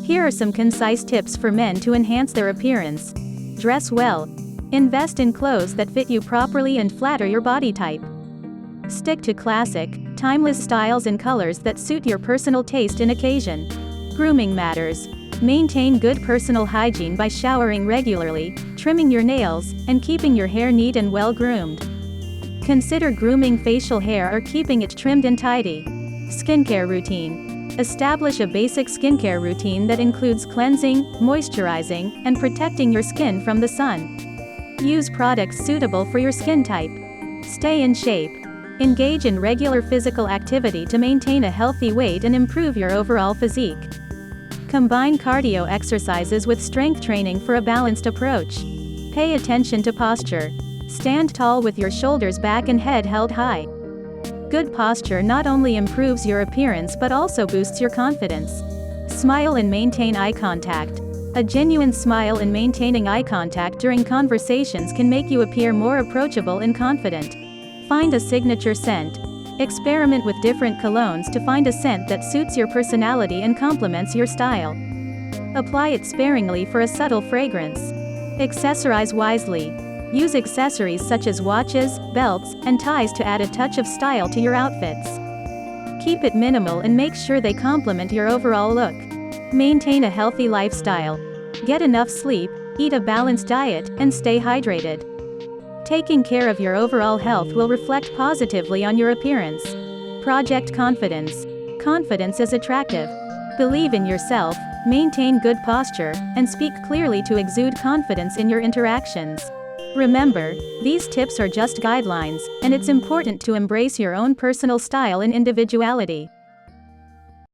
Here are some concise tips for men to enhance their appearance. Dress well. Invest in clothes that fit you properly and flatter your body type. Stick to classic, timeless styles and colors that suit your personal taste and occasion. Grooming matters. Maintain good personal hygiene by showering regularly, trimming your nails, and keeping your hair neat and well-groomed. Consider grooming facial hair or keeping it trimmed and tidy. Skincare routine. Establish a basic skincare routine that includes cleansing, moisturizing, and protecting your skin from the sun. Use products suitable for your skin type. Stay in shape. Engage in regular physical activity to maintain a healthy weight and improve your overall physique. Combine cardio exercises with strength training for a balanced approach. Pay attention to posture. Stand tall with your shoulders back and head held high. Good posture not only improves your appearance but also boosts your confidence. Smile and maintain eye contact. A genuine smile and maintaining eye contact during conversations can make you appear more approachable and confident. Find a signature scent. Experiment with different colognes to find a scent that suits your personality and complements your style. Apply it sparingly for a subtle fragrance. Accessorize wisely. Use accessories such as watches, belts, and ties to add a touch of style to your outfits. Keep it minimal and make sure they complement your overall look. Maintain a healthy lifestyle. Get enough sleep, eat a balanced diet, and stay hydrated. Taking care of your overall health will reflect positively on your appearance. Project confidence. Confidence is attractive. Believe in yourself, maintain good posture, and speak clearly to exude confidence in your interactions. Remember, these tips are just guidelines, and it's important to embrace your own personal style and individuality.